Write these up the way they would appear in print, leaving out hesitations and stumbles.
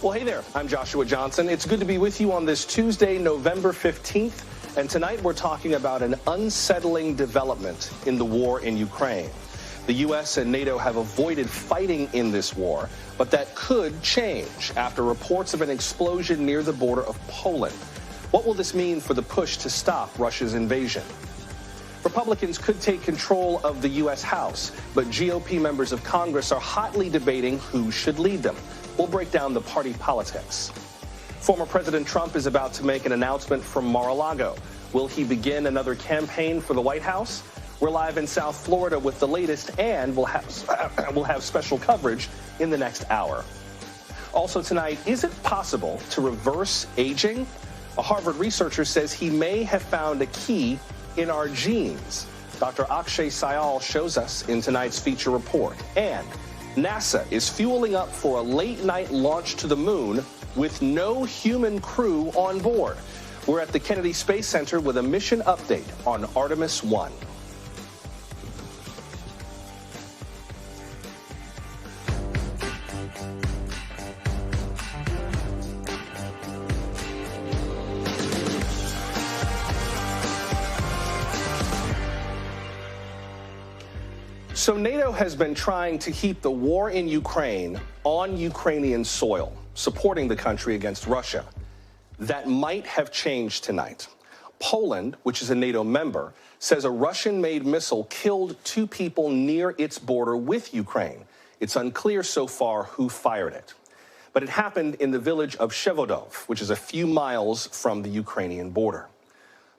Well, hey there, I'm Joshua Johnson. It's good to be with you on this Tuesday, November 15th. And tonight we're talking about an unsettling development in the war in Ukraine. The U.S. and NATO have avoided fighting in this war, but that could change after reports of an explosion near the border of Poland. What will this mean for the push to stop Russia's invasion? Republicans could take control of the U.S. House, but GOP members of Congress are hotly debating who should lead them. We'll break down the party politics. Former President Trump is about to make an announcement from Mar-a-Lago. Will he begin another campaign for the White House? We're live in South Florida with the latest, and we'll have special coverage in the next hour. Also tonight, is it possible to reverse aging? A Harvard researcher says he may have found a key in our genes. Dr. Akshay Syal shows us in tonight's feature report. And NASA is fueling up for a late-night launch to the moon with no human crew on board. We're at the Kennedy Space Center with a mission update on Artemis 1. So NATO has been trying to keep the war in Ukraine on Ukrainian soil, supporting the country against Russia. That might have changed tonight. Poland, which is a NATO member, says a Russian-made missile killed 2 people near its border with Ukraine. It's unclear so far who fired it. But it happened in the village of Shevodov, which is a few miles from the Ukrainian border.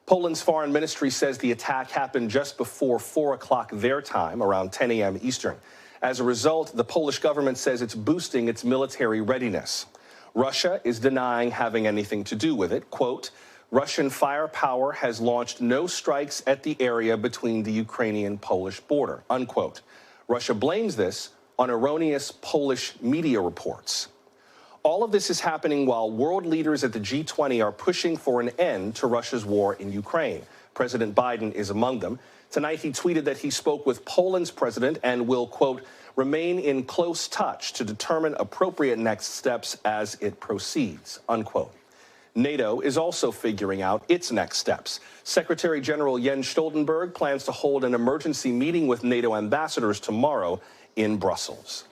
Poland's foreign ministry says the attack happened just before 4 o'clock their time, around 10 a.m. Eastern. As a result, the Polish government says it's boosting its military readiness. Russia is denying having anything to do with it. Quote, Russian firepower has launched no strikes at the area between the Ukrainian-Polish border, unquote. Russia blames this on erroneous Polish media reports. All of this is happening while world leaders at the G20 are pushing for an end to Russia's war in Ukraine. President Biden is among them. Tonight, he tweeted that he spoke with Poland's president and will, quote, remain in close touch to determine appropriate next steps as it proceeds, unquote. NATO is also figuring out its next steps. Secretary General Jens Stoltenberg plans to hold an emergency meeting with NATO ambassadors tomorrow in Brussels.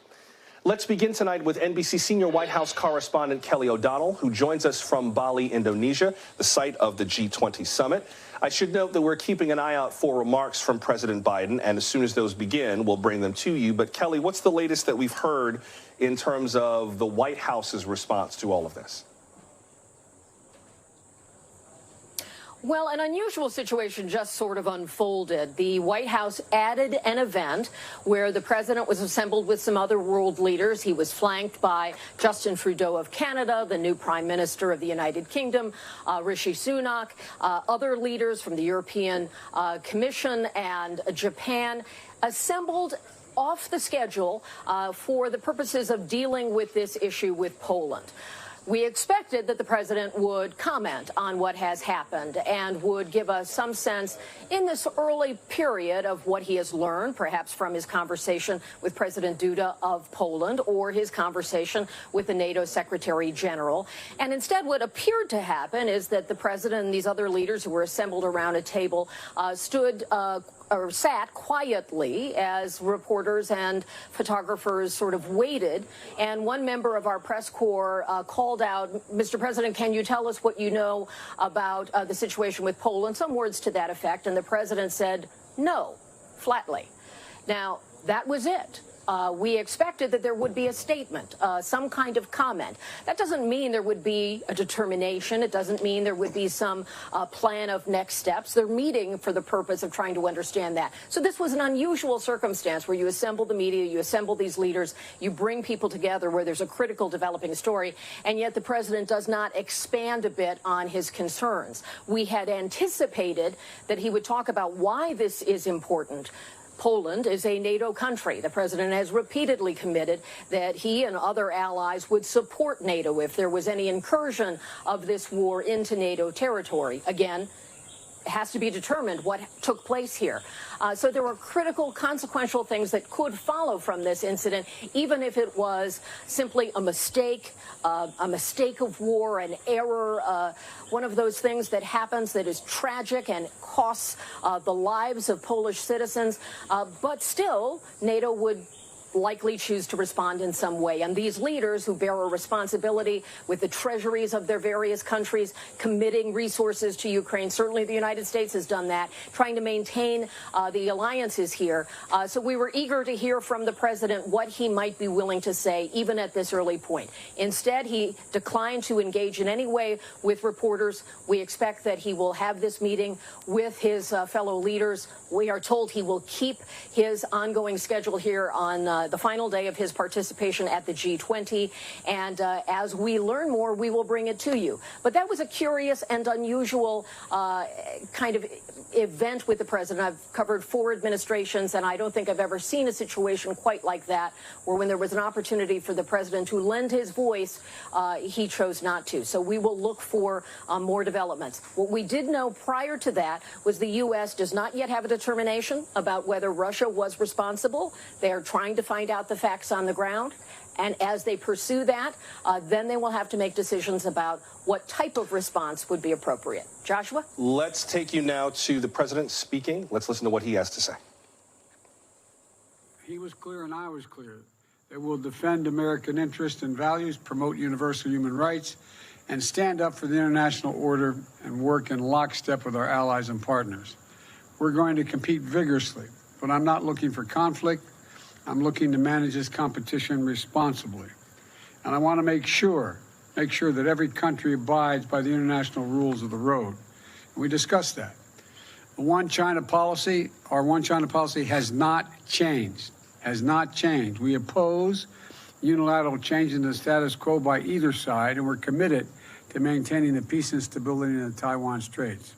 Let's begin tonight with NBC senior White House correspondent Kelly O'Donnell, who joins us from Bali, Indonesia, the site of the G20 Summit. I should note that we're keeping an eye out for remarks from President Biden, and as soon as those begin, we'll bring them to you. But, Kelly, what's the latest that we've heard in terms of the White House's response to all of this? Well, an unusual situation just sort of unfolded. The White House added an event where the president was assembled with some other world leaders. He was flanked by Justin Trudeau of Canada, the new Prime Minister of the United Kingdom, Rishi Sunak, other leaders from the European Commission and Japan, assembled off the schedule for the purposes of dealing with this issue with Poland. We expected that the president would comment on what has happened and would give us some sense in this early period of what he has learned, perhaps from his conversation with President Duda of Poland or his conversation with the NATO Secretary General. And instead, what appeared to happen is that the president and these other leaders who were assembled around a table sat quietly as reporters and photographers sort of waited. And one member of our press corps called out, Mr. President, can you tell us what you know about the situation with Poland? Some words to that effect. And the president said no, flatly. Now, that was it. We expected that there would be a statement, some kind of comment. That doesn't mean there would be a determination. It doesn't mean there would be some plan of next steps. They're meeting for the purpose of trying to understand that. So this was an unusual circumstance where you assemble the media, you assemble these leaders, you bring people together where there's a critical developing story, and yet the president does not expand a bit on his concerns. We had anticipated that he would talk about why this is important. Poland is a NATO country. The president has repeatedly committed that he and other allies would support NATO if there was any incursion of this war into NATO territory. Again, has to be determined what took place here. So there were critical, consequential things that could follow from this incident, even if it was simply a mistake of war, an error, one of those things that happens that is tragic and costs the lives of Polish citizens. But still, NATO would likely choose to respond in some way. And these leaders who bear a responsibility with the treasuries of their various countries committing resources to Ukraine, certainly the United States has done that, trying to maintain the alliances here. So we were eager to hear from the president what he might be willing to say, even at this early point. Instead, he declined to engage in any way with reporters. We expect that he will have this meeting with his fellow leaders. We are told he will keep his ongoing schedule here on the final day of his participation at the G20. And as we learn more, we will bring it to you. But that was a curious and unusual kind of event with the president. I've covered 4 administrations, and I don't think I've ever seen a situation quite like that, where when there was an opportunity for the president to lend his voice, he chose not to. So we will look for more developments. What we did know prior to that was the U.S. does not yet have a determination about whether Russia was responsible. They are trying to find out the facts on the ground. And as they pursue that, then they will have to make decisions about what type of response would be appropriate. Joshua? Let's take you now to the president speaking. Let's listen to what he has to say. He was clear and I was clear that we'll defend American interests and values, promote universal human rights, and stand up for the international order and work in lockstep with our allies and partners. We're going to compete vigorously, but I'm not looking for conflict. I'm looking to manage this competition responsibly. And I want to make sure that every country abides by the international rules of the road. And we discussed that. The One China policy, our One China policy has not changed, We oppose unilateral change in the status quo by either side, and we're committed to maintaining the peace and stability in the Taiwan Straits.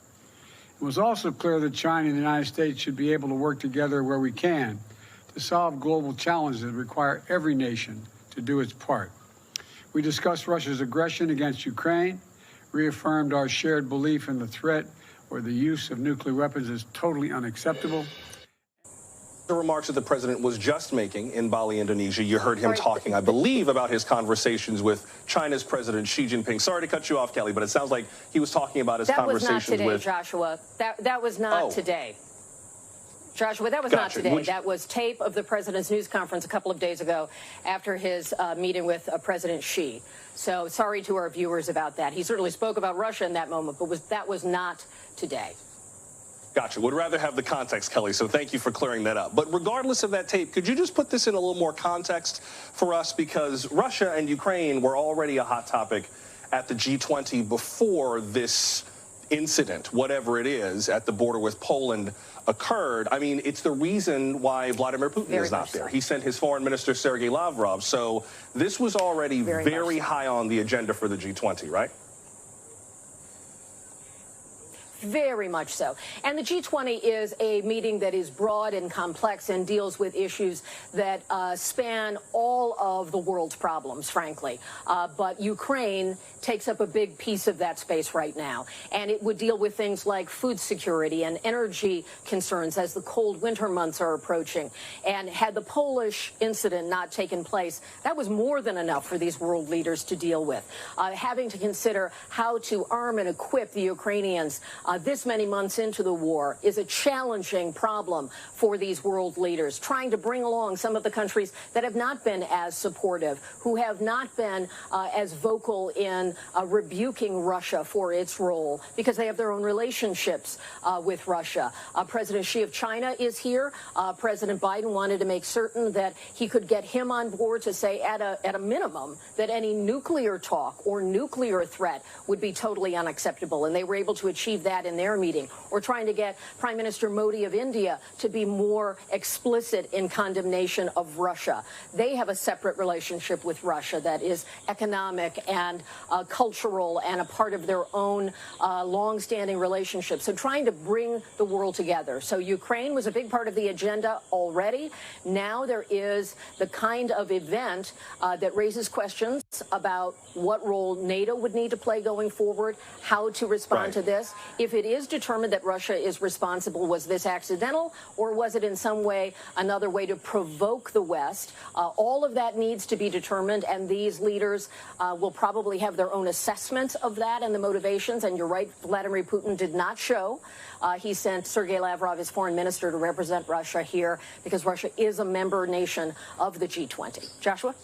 It was also clear that China and the United States should be able to work together where we can to solve global challenges that require every nation to do its part. We discussed Russia's aggression against Ukraine, reaffirmed our shared belief in the threat or the use of nuclear weapons is totally unacceptable. The remarks that the president was just making in Bali, Indonesia. You heard him talking, I believe, about his conversations with China's President Xi Jinping. Sorry to cut you off, Kelly, but it sounds like he was talking about his conversations with... That was not today, Joshua. That was not today. Joshua, that was not today. That was tape of the president's news conference a couple of days ago after his meeting with President Xi. So sorry to our viewers about that. He certainly spoke about Russia in that moment, but that was not today. Gotcha. Would rather have the context, Kelly, so thank you for clearing that up. But regardless of that tape, could you just put this in a little more context for us? Because Russia and Ukraine were already a hot topic at the G20 before this incident, whatever it is, at the border with Poland occurred. I mean, it's the reason why Vladimir Putin is not there. He sent his foreign minister, Sergei Lavrov. So this was already very high on the agenda for the G20, right? Very much so. And the G20 is a meeting that is broad and complex and deals with issues that span all of the world's problems, frankly. But Ukraine takes up a big piece of that space right now. And it would deal with things like food security and energy concerns as the cold winter months are approaching. And had the Polish incident not taken place, that was more than enough for these world leaders to deal with. Having to consider how to arm and equip the Ukrainians this many months into the war is a challenging problem for these world leaders, trying to bring along some of the countries that have not been as supportive, who have not been as vocal in rebuking Russia for its role, because they have their own relationships with Russia. President Xi of China is here. President Biden wanted to make certain that he could get him on board to say at a minimum that any nuclear talk or nuclear threat would be totally unacceptable, and they were able to achieve that in their meeting. Or trying to get Prime Minister Modi of India to be more explicit in condemnation of Russia. They have a separate relationship with Russia that is economic and cultural and a part of their own long-standing relationship. So trying to bring the world together. So Ukraine was a big part of the agenda already. Now there is the kind of event that raises questions about what role NATO would need to play going forward, how to respond to this. If it is determined that Russia is responsible, was this accidental, or was it in some way another way to provoke the West? All of that needs to be determined, and these leaders will probably have their own assessment of that and the motivations. And you're right, Vladimir Putin did not show. He sent Sergei Lavrov, his foreign minister, to represent Russia here because Russia is a member nation of the G20. Joshua?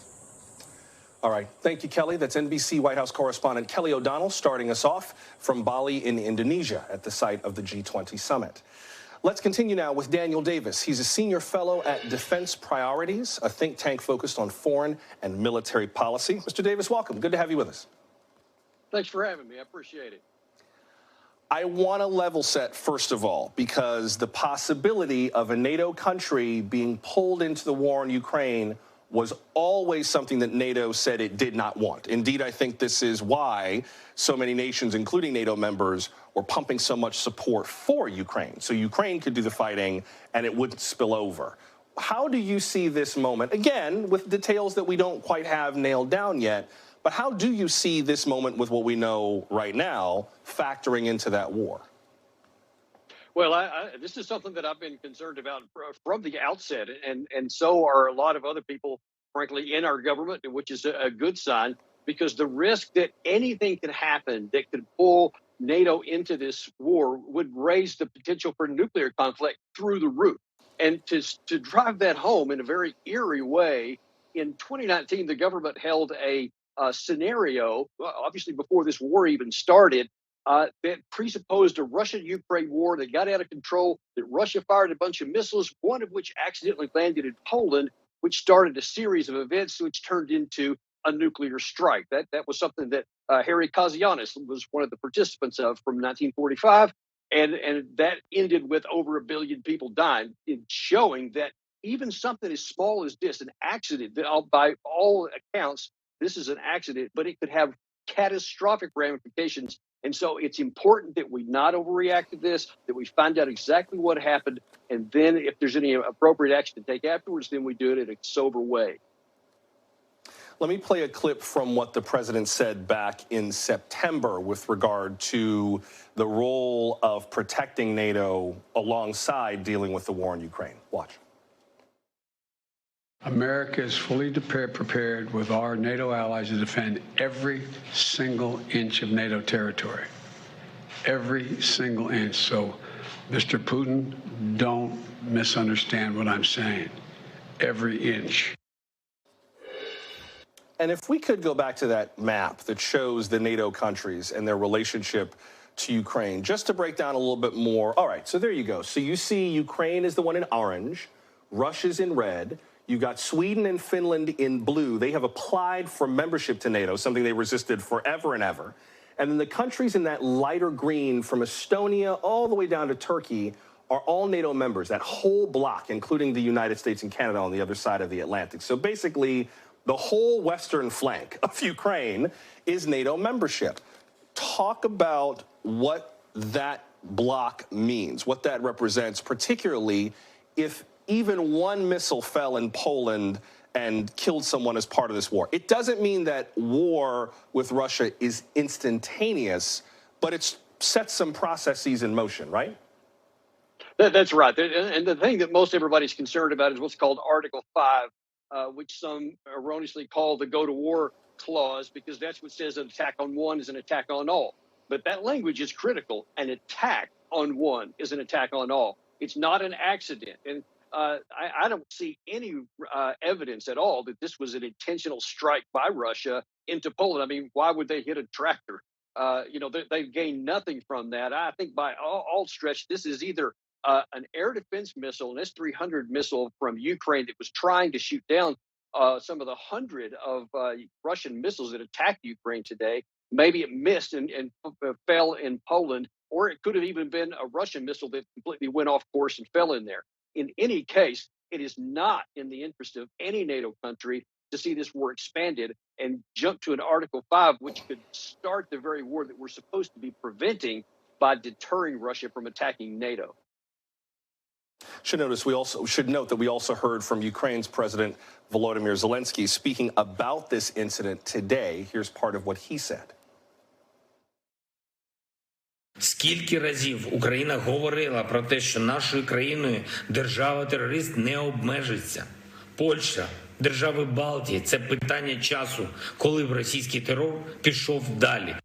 All right. Thank you, Kelly. That's NBC White House correspondent Kelly O'Donnell starting us off from Bali in Indonesia at the site of the G20 Summit. Let's continue now with Daniel Davis. He's a senior fellow at Defense Priorities, a think tank focused on foreign and military policy. Mr. Davis, welcome. Good to have you with us. Thanks for having me. I appreciate it. I want to level set, first of all, because the possibility of a NATO country being pulled into the war in Ukraine was always something that NATO said it did not want. Indeed, I think this is why so many nations, including NATO members, were pumping so much support for Ukraine. So Ukraine could do the fighting and it wouldn't spill over. How do you see this moment, again, with details that we don't quite have nailed down yet, but how do you see this moment with what we know right now factoring into that war? Well, this is something that I've been concerned about from the outset, and so are a lot of other people, frankly, in our government, which is a good sign, because the risk that anything could happen that could pull NATO into this war would raise the potential for nuclear conflict through the roof. And to drive that home in a very eerie way, in 2019, the government held a scenario, obviously before this war even started, that presupposed a Russia-Ukraine war that got out of control, that Russia fired a bunch of missiles, one of which accidentally landed in Poland, which started a series of events which turned into a nuclear strike. That was something that Harry Kazianis was one of the participants of from 1945, and that ended with over 1 billion people dying, showing that even something as small as this, an accident, that by all accounts, this is an accident, but it could have catastrophic ramifications. And so it's important that we not overreact to this, that we find out exactly what happened, and then if there's any appropriate action to take afterwards, then we do it in a sober way. Let me play a clip from what the president said back in September with regard to the role of protecting NATO alongside dealing with the war in Ukraine. Watch. America is fully prepared with our NATO allies to defend every single inch of NATO territory. Every single inch. So, Mr. Putin, don't misunderstand what I'm saying. Every inch. And if we could go back to that map that shows the NATO countries and their relationship to Ukraine, just to break down a little bit more. All right, so there you go. So you see Ukraine is the one in orange, Russia's in red. You've got Sweden and Finland in blue. They have applied for membership to NATO, something they resisted forever and ever. And then the countries in that lighter green, from Estonia all the way down to Turkey, are all NATO members, that whole block, including the United States and Canada on the other side of the Atlantic. So basically, the whole western flank of Ukraine is NATO membership. Talk about what that block means, what that represents, particularly if even one missile fell in Poland and killed someone as part of this war. It doesn't mean that war with Russia is instantaneous, but it sets some processes in motion, right? That's right. And the thing that most everybody's concerned about is what's called Article 5, which some erroneously call the go-to-war clause, because that's what says an attack on one is an attack on all. But that language is critical. An attack on one is an attack on all. It's not an accident. And I don't see any evidence at all that this was an intentional strike by Russia into Poland. I mean, why would they hit a tractor? They gained nothing from that. I think by all stretch, this is either an air defense missile, an S-300 missile from Ukraine that was trying to shoot down some of the 100 of Russian missiles that attacked Ukraine today. Maybe it missed and fell in Poland, or it could have even been a Russian missile that completely went off course and fell in there. In any case, it is not in the interest of any NATO country to see this war expanded and jump to an Article 5, which could start the very war that we're supposed to be preventing by deterring Russia from attacking NATO. Should note that we also heard from Ukraine's President Volodymyr Zelensky speaking about this incident today. Here's part of what he said. Скільки разів Україна говорила про те, що нашою країною держава-терорист не обмежиться. Польща, держави Балтії – це питання часу, коли б російський терор пішов далі.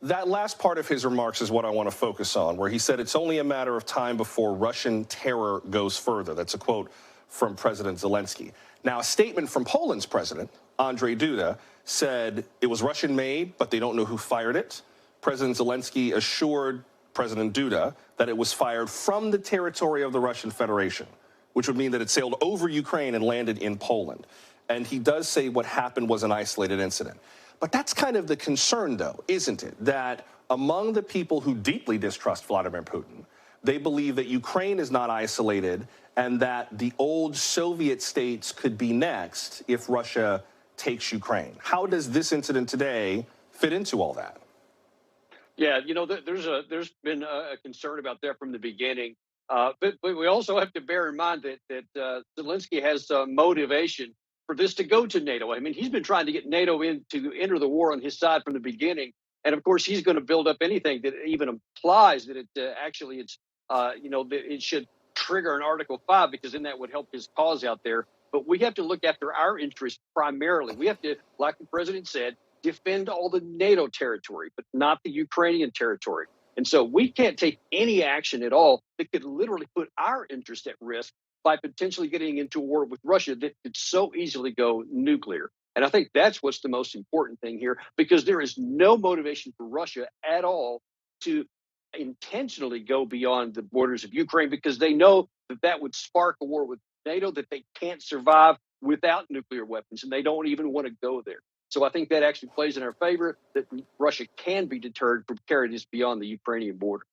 That last part of his remarks is what I want to focus on, where he said it's only a matter of time before Russian terror goes further. That's a quote from President Zelensky. Now, a statement from Poland's president, Andrzej Duda, said it was Russian-made, but they don't know who fired it. President Zelensky assured President Duda that it was fired from the territory of the Russian Federation, which would mean that it sailed over Ukraine and landed in Poland. And he does say what happened was an isolated incident. But that's kind of the concern, though, isn't it? That among the people who deeply distrust Vladimir Putin, they believe that Ukraine is not isolated and that the old Soviet states could be next if Russia takes Ukraine. How does this incident today fit into all that? Yeah, you know, there's been a concern about that from the beginning. But we also have to bear in mind that Zelensky has motivation for this to go to NATO. I mean, he's been trying to get NATO in to enter the war on his side from the beginning. And of course, he's going to build up anything that even implies that it that it should trigger an Article 5, because then that would help his cause out there. But we have to look after our interests primarily. We have to, like the president said, defend all the NATO territory, but not the Ukrainian territory. And so we can't take any action at all that could literally put our interest at risk by potentially getting into a war with Russia that could so easily go nuclear. And I think that's what's the most important thing here, because there is no motivation for Russia at all to intentionally go beyond the borders of Ukraine, because they know that that would spark a war with NATO that they can't survive without nuclear weapons, and they don't even want to go there. So I think that actually plays in our favor, that Russia can be deterred from carrying this beyond the Ukrainian border.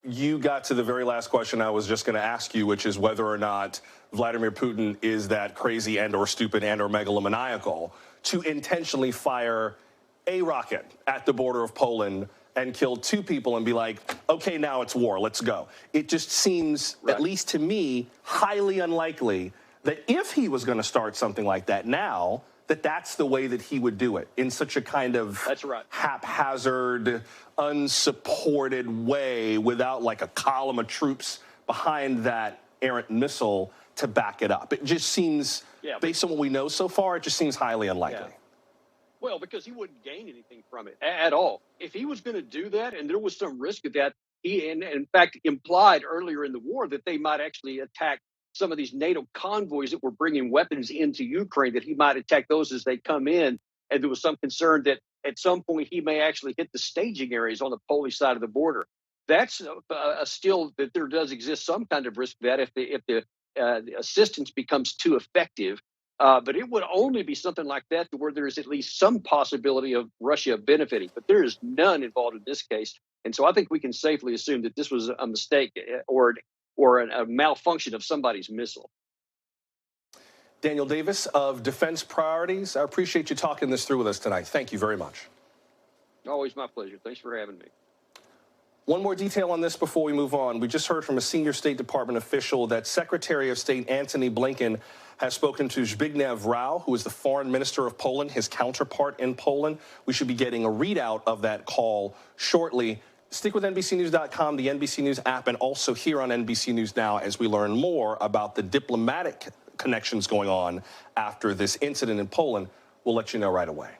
You got to the very last question I was just going to ask you, which is whether or not Vladimir Putin is that crazy and or stupid and or megalomaniacal to intentionally fire a rocket at the border of Poland and kill two people and be like, okay, now it's war, let's go. It just seems, at least to me, highly unlikely that if he was going to start something like that now, that's the way that he would do it, in such a kind of haphazard, unsupported way, without like a column of troops behind that errant missile to back it up. It just seems, based on what we know so far, it just seems highly unlikely. Yeah. Well, because he wouldn't gain anything from it at all. If he was going to do that, and there was some risk of that, he in fact implied earlier in the war that they might actually attack some of these NATO convoys that were bringing weapons into Ukraine, that he might attack those as they come in. And there was some concern that at some point he may actually hit the staging areas on the Polish side of the border. That's still that there does exist some kind of risk that if the assistance becomes too effective. But it would only be something like that to where there is at least some possibility of Russia benefiting. But there is none involved in this case. And so I think we can safely assume that this was a mistake or a malfunction of somebody's missile. Daniel Davis of Defense Priorities, I appreciate you talking this through with us tonight. Thank you very much. Always my pleasure. Thanks for having me. One more detail on this before we move on. We just heard from a senior State Department official that Secretary of State Antony Blinken has spoken to Zbigniew Rau, who is the foreign minister of Poland, his counterpart in Poland. We should be getting a readout of that call shortly. Stick with NBCNews.com, the NBC News app, and also here on NBC News Now as we learn more about the diplomatic connections going on after this incident in Poland. We'll let you know right away.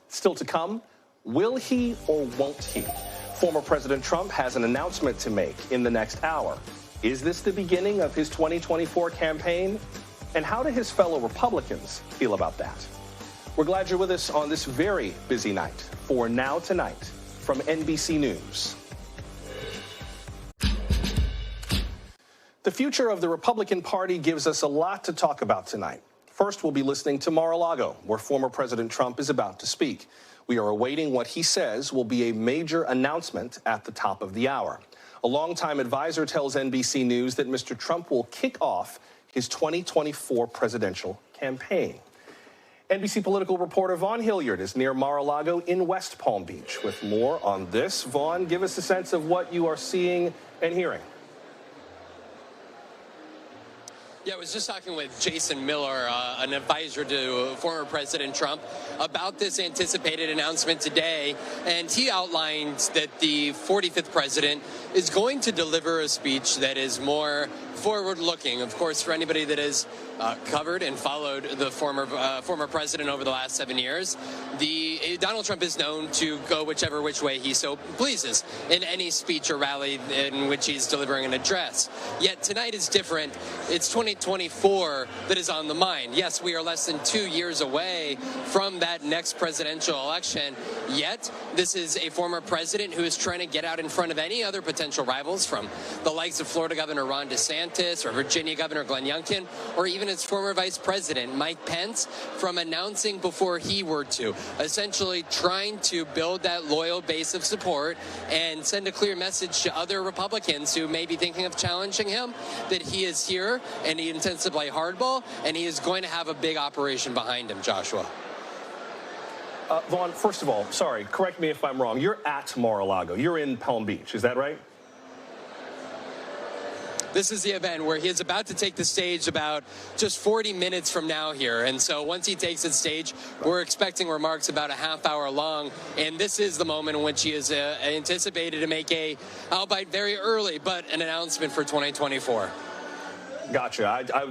Still to come, will he or won't he? Former President Trump has an announcement to make in the next hour. Is this the beginning of his 2024 campaign? And how do his fellow Republicans feel about that? We're glad you're with us on this very busy night for Now Tonight from NBC News. The future of the Republican Party gives us a lot to talk about tonight. First, we'll be listening to Mar-a-Lago, where former President Trump is about to speak. We are awaiting what he says will be a major announcement at the top of the hour. A longtime advisor tells NBC News that Mr. Trump will kick off his 2024 presidential campaign. NBC political reporter Vaughn Hilliard is near Mar-a-Lago in West Palm Beach with more on this. Vaughn, give us a sense of what you are seeing and hearing. Yeah, I was just talking with Jason Miller, an advisor to former President Trump, about this anticipated announcement today. And he outlined that the 45th president is going to deliver a speech that is more forward-looking. Of course, for anybody that has covered and followed the former president over the last 7 years, Donald Trump is known to go which way he so pleases in any speech or rally in which he's delivering an address. Yet tonight is different. It's 2024 that is on the mind. Yes, we are less than 2 years away from that next presidential election. Yet this is a former president who is trying to get out in front of any other potential rivals, from the likes of Florida Governor Ron DeSantis or Virginia Governor Glenn Youngkin, or even its former Vice President Mike Pence, from announcing before he were to, essentially trying to build that loyal base of support and send a clear message to other Republicans who may be thinking of challenging him that he is here and he intends to play hardball and he is going to have a big operation behind him, Joshua. Vaughn, first of all, sorry, correct me if I'm wrong. You're at Mar-a-Lago. You're in Palm Beach. Is that right? This is the event where he is about to take the stage about just 40 minutes from now here. And so once he takes the stage, we're expecting remarks about a half hour long. And this is the moment in which he is anticipated to make albeit very early, but an announcement for 2024. Gotcha.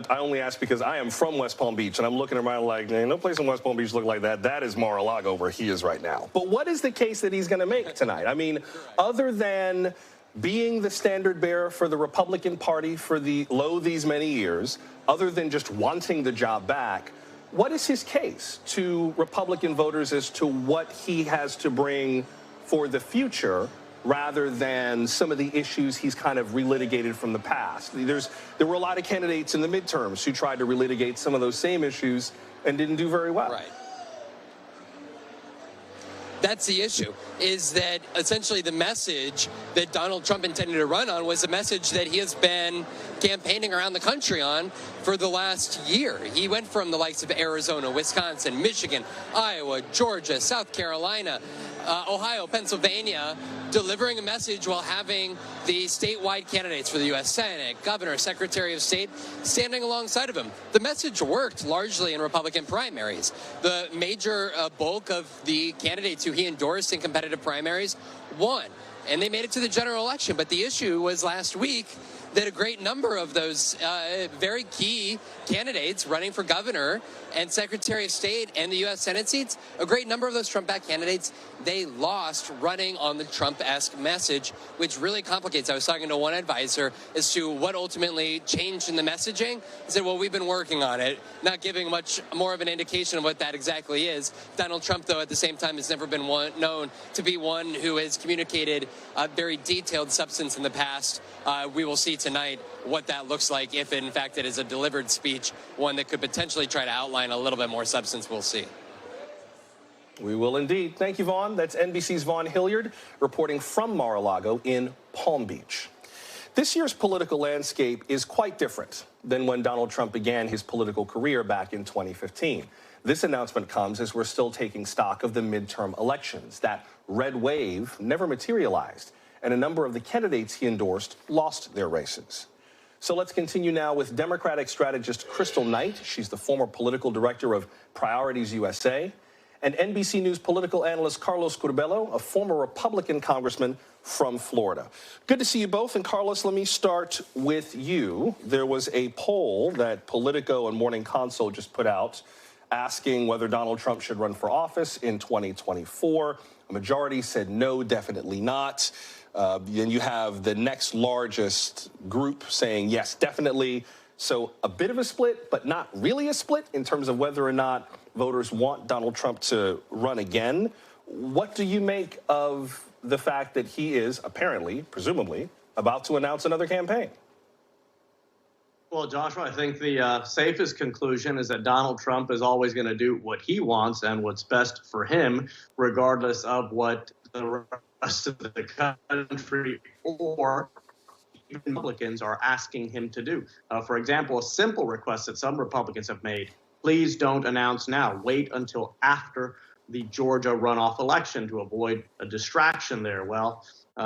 I only ask because I am from West Palm Beach, and I'm looking around like, no place in West Palm Beach look like that. That is Mar-a-Lago where he is right now. But what is the case that he's going to make tonight? I mean, other than being the standard bearer for the Republican Party for these many years, other than just wanting the job back, what is his case to Republican voters as to what he has to bring for the future, rather than some of the issues he's kind of relitigated from the past? There were a lot of candidates in the midterms who tried to relitigate some of those same issues and didn't do very well. Right. That's the issue, is that essentially the message that Donald Trump intended to run on was a message that he has been campaigning around the country on for the last year. He went from the likes of Arizona, Wisconsin, Michigan, Iowa, Georgia, South Carolina, Ohio, Pennsylvania, delivering a message while having the statewide candidates for the U.S. Senate, Governor, Secretary of State standing alongside of him. The message worked largely in Republican primaries. The major bulk of the candidates who he endorsed in competitive primaries won, and they made it to the general election. But the issue was last week that a great number of those very key candidates running for governor and Secretary of State and the U.S. Senate seats, a great number of those Trump-backed candidates, they lost running on the Trump-esque message, which really complicates. I was talking to one advisor as to what ultimately changed in the messaging. He said, well, we've been working on it, not giving much more of an indication of what that exactly is. Donald Trump, though, at the same time, has never been known to be one who has communicated very detailed substance in the past. We will see tonight what that looks like, if in fact it is a delivered speech, one that could potentially try to outline a little bit more substance. We'll see. We will indeed. Thank you, Vaughn. That's NBC's Vaughn Hilliard reporting from Mar-a-Lago in Palm Beach. This year's political landscape is quite different than when Donald Trump began his political career back in 2015. This announcement comes as we're still taking stock of the midterm elections. That red wave never materialized, and a number of the candidates he endorsed lost their races. So let's continue now with Democratic strategist Crystal Knight. She's the former political director of Priorities USA. And NBC News political analyst Carlos Curbelo, a former Republican congressman from Florida. Good to see you both. And Carlos, let me start with you. There was a poll that Politico and Morning Consult just put out asking whether Donald Trump should run for office in 2024. A majority said no, definitely not. Then you have the next largest group saying yes, definitely. So a bit of a split, but not really a split in terms of whether or not voters want Donald Trump to run again. What do you make of the fact that he is apparently, presumably, about to announce another campaign? Well, Joshua, I think the safest conclusion is that Donald Trump is always going to do what he wants and what's best for him, regardless of what the rest of the country or even Republicans are asking him to do. For example, a simple request that some Republicans have made: please don't announce now. Wait until after the Georgia runoff election to avoid a distraction there. Well,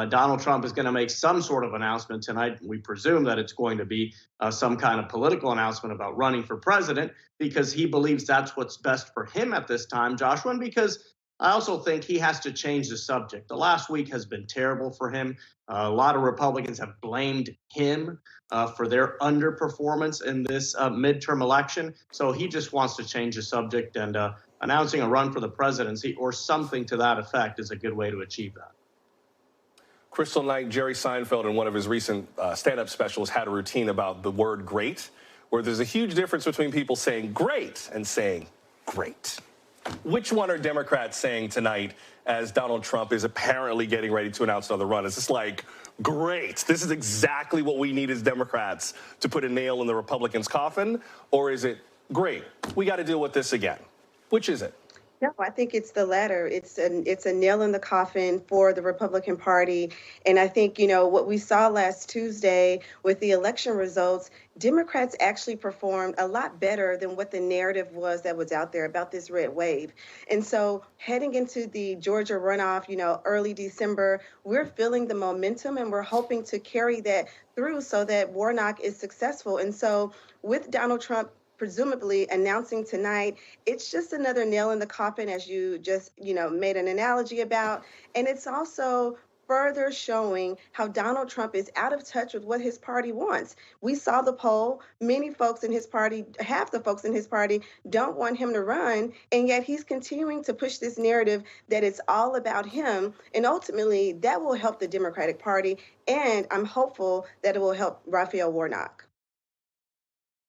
Donald Trump is going to make some sort of announcement tonight. We presume that it's going to be some kind of political announcement about running for president because he believes that's what's best for him at this time, Joshua, and because I also think he has to change the subject. The last week has been terrible for him. A lot of Republicans have blamed him for their underperformance in this midterm election. So he just wants to change the subject, and announcing a run for the presidency or something to that effect is a good way to achieve that. Crystal Knight, Jerry Seinfeld, in one of his recent stand-up specials, had a routine about the word great, where there's a huge difference between people saying great and saying great. Which one are Democrats saying tonight as Donald Trump is apparently getting ready to announce another run? Is this like, great, this is exactly what we need as Democrats to put a nail in the Republicans' coffin? Or is it, great, we got to deal with this again? Which is it? No, I think it's the latter. It's a nail in the coffin for the Republican Party. And I think, you know, what we saw last Tuesday with the election results, Democrats actually performed a lot better than what the narrative was that was out there about this red wave. And so heading into the Georgia runoff, you know, early December, we're feeling the momentum and we're hoping to carry that through so that Warnock is successful. And so with Donald Trump presumably announcing tonight, it's just another nail in the coffin, as you just, you know, made an analogy about. And it's also further showing how Donald Trump is out of touch with what his party wants. We saw the poll. Many folks in his party, half the folks in his party, don't want him to run. And yet he's continuing to push this narrative that it's all about him. And ultimately, that will help the Democratic Party. And I'm hopeful that it will help Raphael Warnock.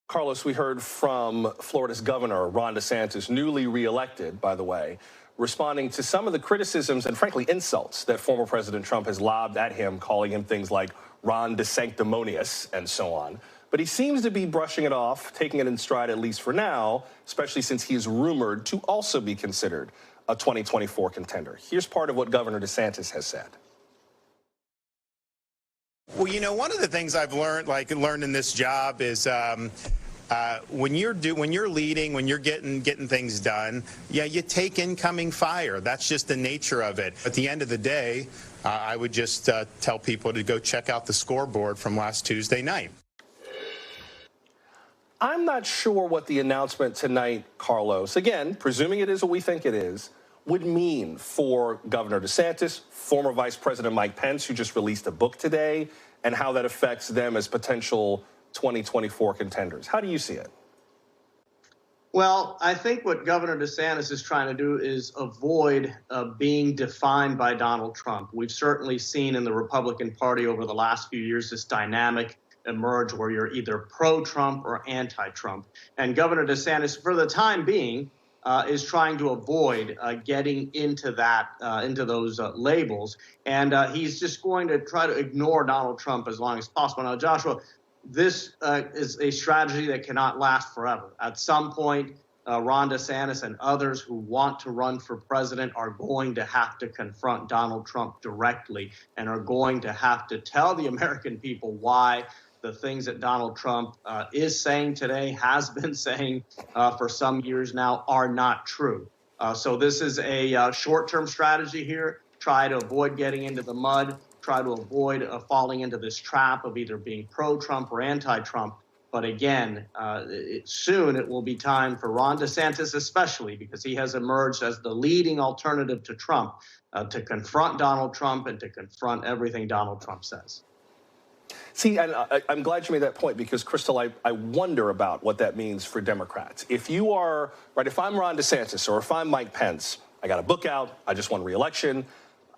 Carlos, we heard from Florida's governor, Ron DeSantis, newly reelected, by the way, responding to some of the criticisms and, frankly, insults that former President Trump has lobbed at him, calling him things like Ron DeSanctimonious and so on. But he seems to be brushing it off, taking it in stride, at least for now, especially since he is rumored to also be considered a 2024 contender. Here's part of what Governor DeSantis has said. Well, you know, one of the things I've learned in this job is when you're leading, when you're getting things done, yeah, you take incoming fire. That's just the nature of it. At the end of the day, I would just tell people to go check out the scoreboard from last Tuesday night. I'm not sure what the announcement tonight, Carlos, again, presuming it is what we think it is, would mean for Governor DeSantis, former Vice President Mike Pence, who just released a book today, and how that affects them as potential 2024 contenders. How do you see it? Well, I think what Governor DeSantis is trying to do is avoid being defined by Donald Trump. We've certainly seen in the Republican Party over the last few years this dynamic emerge where you're either pro-Trump or anti-Trump. And Governor DeSantis, for the time being, is trying to avoid getting into those labels. And he's just going to try to ignore Donald Trump as long as possible. Now, Joshua, this is a strategy that cannot last forever. At some point, Ron DeSantis and others who want to run for president are going to have to confront Donald Trump directly and are going to have to tell the American people why the things that Donald Trump is saying today, has been saying for some years now, are not true. So this is a short-term strategy here. Try to avoid getting into the mud. Try to avoid falling into this trap of either being pro-Trump or anti-Trump. But again, soon it will be time for Ron DeSantis, especially because he has emerged as the leading alternative to Trump, to confront Donald Trump and to confront everything Donald Trump says. See, and I'm glad you made that point because, Crystal, I wonder about what that means for Democrats. If you are, right, if I'm Ron DeSantis or if I'm Mike Pence, I got a book out, I just won re-election,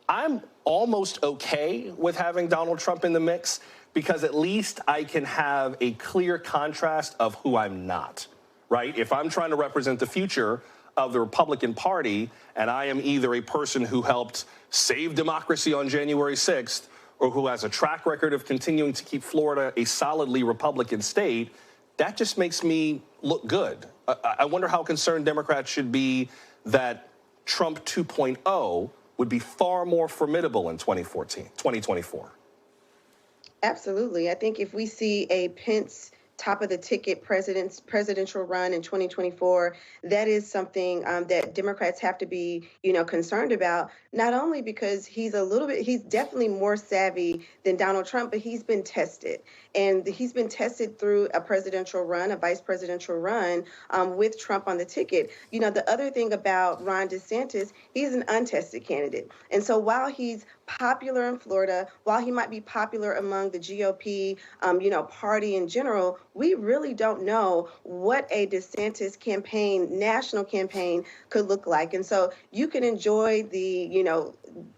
I'm almost okay with having Donald Trump in the mix because at least I can have a clear contrast of who I'm not, right? If I'm trying to represent the future of the Republican Party and I am either a person who helped save democracy on January 6th or who has a track record of continuing to keep Florida a solidly Republican state, that just makes me look good. I wonder how concerned Democrats should be that Trump 2.0 would be far more formidable in 2024. Absolutely. I think if we see a Pence top of the ticket presidential run in 2024, that is something that Democrats have to be, concerned about, not only because he's definitely more savvy than Donald Trump, but he's been tested. And he's been tested through a vice presidential run with Trump on the ticket. The other thing about Ron DeSantis, he's an untested candidate. And so while he's popular in Florida, while he might be popular among the GOP, party in general, we really don't know what a DeSantis national campaign could look like. And so you can enjoy the,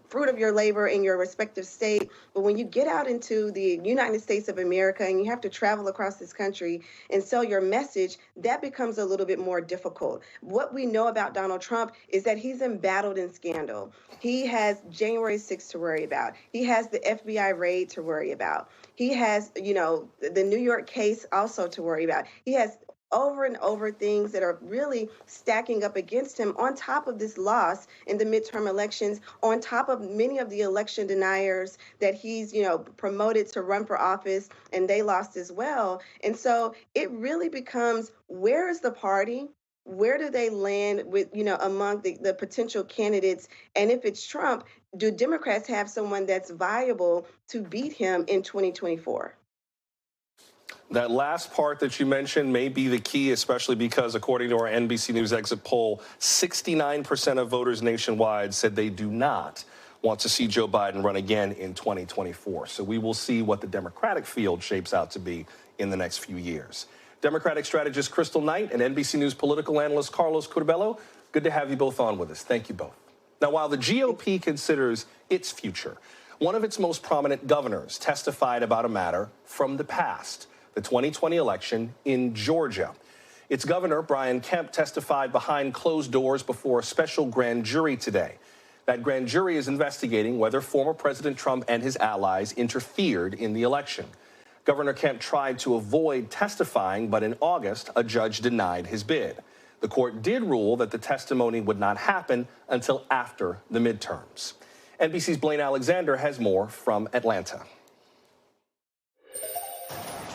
fruit of your labor in your respective state, but when you get out into the United States of America and you have to travel across this country and sell your message, that becomes a little bit more difficult. What we know about Donald Trump is that he's embattled in scandal. He has January 6th to worry about. He has the FBI raid to worry about. He has, the New York case also to worry about. He has over and over things that are really stacking up against him, on top of this loss in the midterm elections, on top of many of the election deniers that he's, promoted to run for office, and they lost as well. And so it really becomes, where is the party? Where do they land with, among the potential candidates? And if it's Trump, do Democrats have someone that's viable to beat him in 2024? That last part that you mentioned may be the key, especially because, according to our NBC News exit poll, 69% of voters nationwide said they do not want to see Joe Biden run again in 2024. So we will see what the Democratic field shapes out to be in the next few years. Democratic strategist Crystal Knight and NBC News political analyst Carlos Curabello, good to have you both on with us. Thank you both. Now, while the GOP considers its future, one of its most prominent governors testified about a matter from the past, the 2020 election in Georgia. Its Governor Brian Kemp testified behind closed doors before a special grand jury today. That grand jury is investigating whether former President Trump and his allies interfered in the election. Governor Kemp tried to avoid testifying, but in August, a judge denied his bid. The court did rule that the testimony would not happen until after the midterms. NBC's Blaine Alexander has more from Atlanta.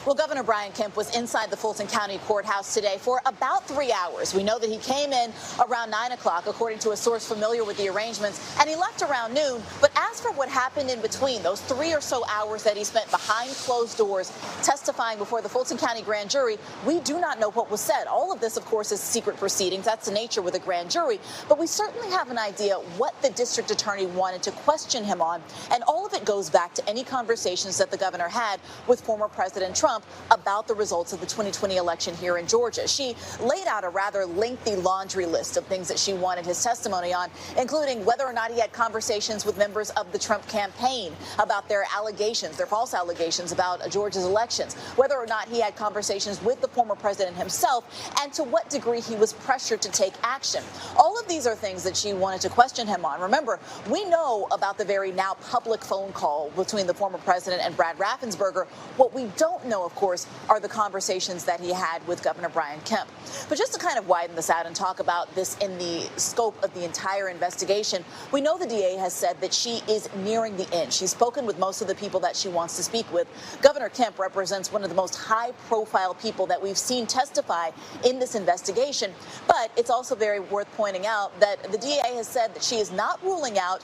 Well, Governor Brian Kemp was inside the Fulton County Courthouse today for about 3 hours. We know that he came in around 9 o'clock, according to a source familiar with the arrangements, and he left around noon. But as for what happened in between, those 3 or so hours that he spent behind closed doors testifying before the Fulton County grand jury, we do not know what was said. All of this, of course, is secret proceedings. That's the nature with a grand jury. But we certainly have an idea what the district attorney wanted to question him on. And all of it goes back to any conversations that the governor had with former President Trump about the results of the 2020 election here in Georgia. She laid out a rather lengthy laundry list of things that she wanted his testimony on, including whether or not he had conversations with members of the Trump campaign about their allegations, their false allegations about Georgia's elections, whether or not he had conversations with the former president himself, and to what degree he was pressured to take action. All of these are things that she wanted to question him on. Remember, we know about the very now public phone call between the former president and Brad Raffensperger. What we don't know, of course, are the conversations that he had with Governor Brian Kemp. But just to kind of widen this out and talk about this in the scope of the entire investigation, we know the DA has said that she is nearing the end. She's spoken with most of the people that she wants to speak with. Governor Kemp represents one of the most high-profile people that we've seen testify in this investigation. But it's also very worth pointing out that the DA has said that she is not ruling out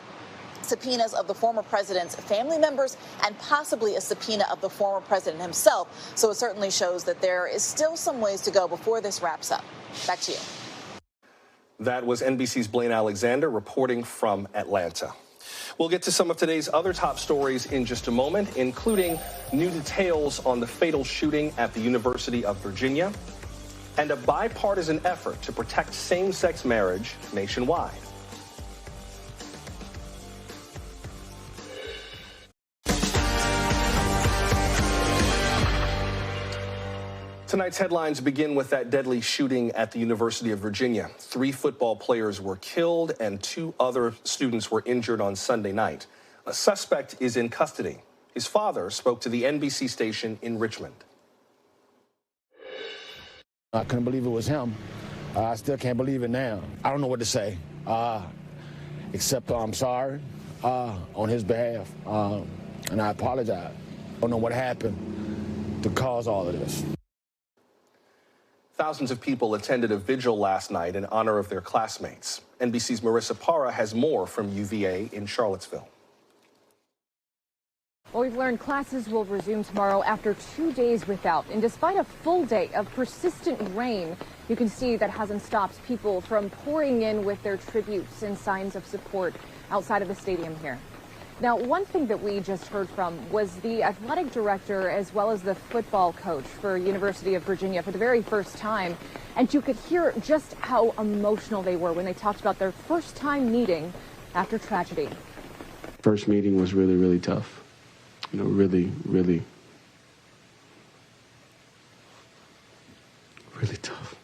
subpoenas of the former president's family members and possibly a subpoena of the former president himself. So it certainly shows that there is still some ways to go before this wraps up. Back to you. That was NBC's Blaine Alexander reporting from Atlanta. We'll get to some of today's other top stories in just a moment, including new details on the fatal shooting at the University of Virginia and a bipartisan effort to protect same-sex marriage nationwide. Tonight's headlines begin with that deadly shooting at the University of Virginia. 3 football players were killed and 2 other students were injured on Sunday night. A suspect is in custody. His father spoke to the NBC station in Richmond. I couldn't believe it was him. I still can't believe it now. I don't know what to say, except I'm sorry on his behalf, and I apologize. I don't know what happened to cause all of this. Thousands of people attended a vigil last night in honor of their classmates. NBC's Marissa Parra has more from UVA in Charlottesville. Well, we've learned classes will resume tomorrow after 2 days without. And despite a full day of persistent rain, you can see that hasn't stopped people from pouring in with their tributes and signs of support outside of the stadium here. Now, one thing that we just heard from was the athletic director as well as the football coach for University of Virginia for the very first time. And you could hear just how emotional they were when they talked about their first time meeting after tragedy. First meeting was really, really tough. You know, really, really, really tough.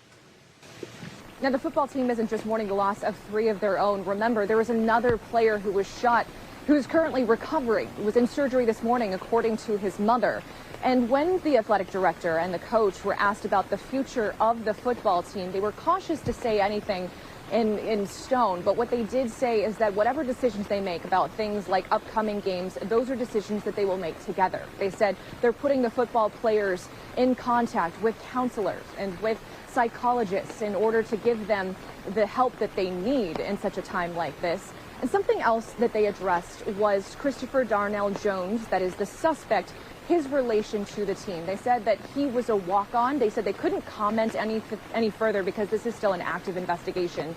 Now, the football team isn't just mourning the loss of 3 of their own. Remember, there was another player who was shot who is currently recovering. He was in surgery this morning, according to his mother. And when the athletic director and the coach were asked about the future of the football team, they were cautious to say anything in stone. But what they did say is that whatever decisions they make about things like upcoming games, those are decisions that they will make together. They said they're putting the football players in contact with counselors and with psychologists in order to give them the help that they need in such a time like this. And something else that they addressed was Christopher Darnell Jones, that is the suspect, his relation to the team. They said that he was a walk-on. They said they couldn't comment any further because this is still an active investigation.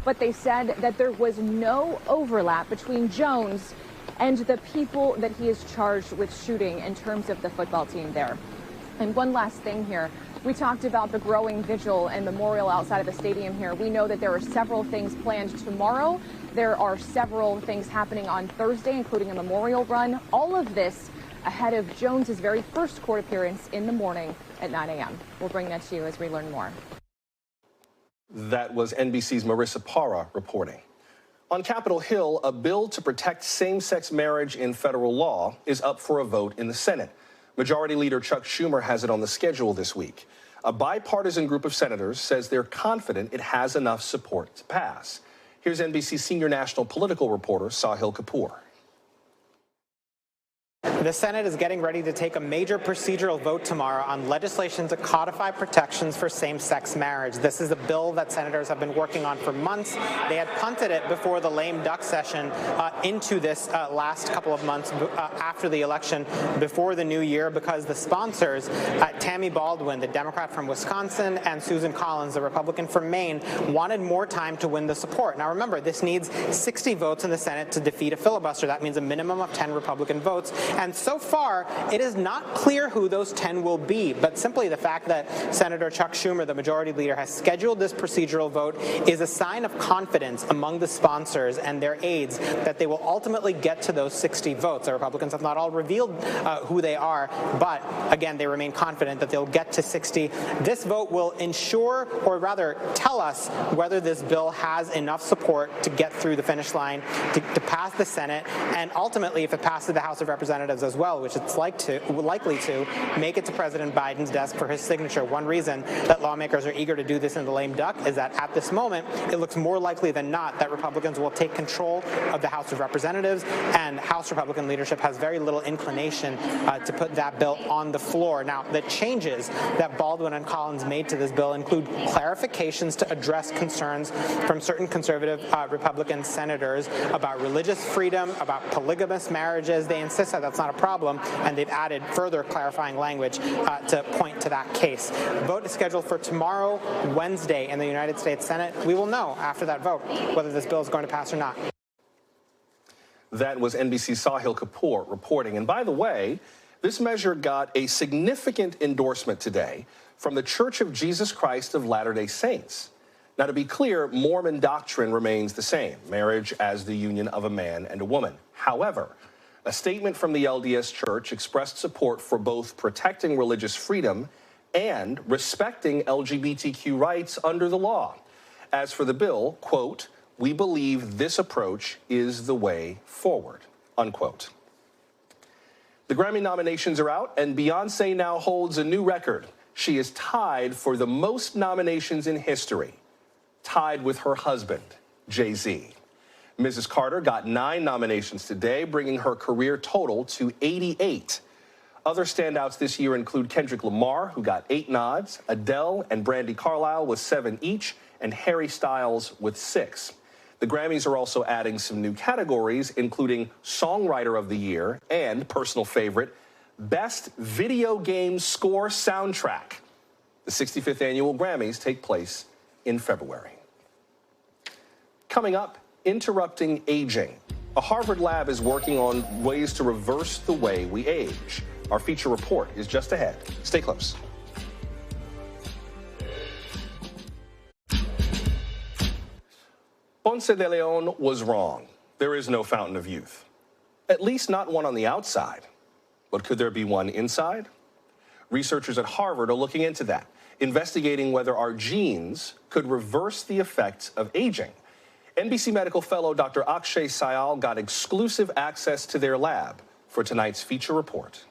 But they said that there was no overlap between Jones and the people that he is charged with shooting in terms of the football team there. And one last thing here. We talked about the growing vigil and memorial outside of the stadium here. We know that there are several things planned tomorrow. There are several things happening on Thursday, including a memorial run. All of this ahead of Jones's very first court appearance in the morning at 9 a.m. We'll bring that to you as we learn more. That was NBC's Marissa Parra reporting. On Capitol Hill, a bill to protect same-sex marriage in federal law is up for a vote in the Senate. Majority Leader Chuck Schumer has it on the schedule this week. A bipartisan group of senators says they're confident it has enough support to pass. Here's NBC senior national political reporter Sahil Kapoor. The Senate is getting ready to take a major procedural vote tomorrow on legislation to codify protections for same-sex marriage. This is a bill that senators have been working on for months. They had punted it before the lame duck session into this last couple of months after the election, before the new year, because the sponsors, Tammy Baldwin, the Democrat from Wisconsin, and Susan Collins, the Republican from Maine, wanted more time to win the support. Now remember, this needs 60 votes in the Senate to defeat a filibuster. That means a minimum of 10 Republican votes. And so far, it is not clear who those 10 will be, but simply the fact that Senator Chuck Schumer, the majority leader, has scheduled this procedural vote is a sign of confidence among the sponsors and their aides that they will ultimately get to those 60 votes. The Republicans have not all revealed who they are, but again, they remain confident that they'll get to 60. This vote will ensure, or rather tell us, whether this bill has enough support to get through the finish line, to pass the Senate, and ultimately, if it passes the House of Representatives as well, which it's likely to, make it to President Biden's desk for his signature. One reason that lawmakers are eager to do this in the lame duck is that at this moment, it looks more likely than not that Republicans will take control of the House of Representatives, and House Republican leadership has very little inclination to put that bill on the floor. Now, the changes that Baldwin and Collins made to this bill include clarifications to address concerns from certain conservative Republican senators about religious freedom, about polygamous marriages. They insist that that's not a problem, and they've added further clarifying language to point to that case. The vote is scheduled for tomorrow, Wednesday, in the United States Senate. We will know after that vote whether this bill is going to pass or not. That was NBC's Sahil Kapoor reporting. And by the way, this measure got a significant endorsement today from the Church of Jesus Christ of Latter-day Saints. Now, to be clear, Mormon doctrine remains the same, marriage as the union of a man and a woman. However, a statement from the LDS Church expressed support for both protecting religious freedom and respecting LGBTQ rights under the law. As for the bill, quote, "We believe this approach is the way forward," unquote. The Grammy nominations are out, and Beyoncé now holds a new record. She is tied for the most nominations in history, tied with her husband, Jay-Z. Mrs. Carter got 9 nominations today, bringing her career total to 88. Other standouts this year include Kendrick Lamar, who got 8 nods, Adele and Brandi Carlile with 7 each, and Harry Styles with 6. The Grammys are also adding some new categories, including Songwriter of the Year and, personal favorite, Best Video Game Score Soundtrack. The 65th annual Grammys take place in February. Coming up, interrupting aging. A Harvard lab is working on ways to reverse the way we age. Our feature report is just ahead. Stay close. Ponce de Leon was wrong. There is no fountain of youth. At least not one on the outside. But could there be one inside? Researchers at Harvard are looking into that, investigating whether our genes could reverse the effects of aging. NBC medical fellow Dr. Akshay Syal got exclusive access to their lab for tonight's feature report.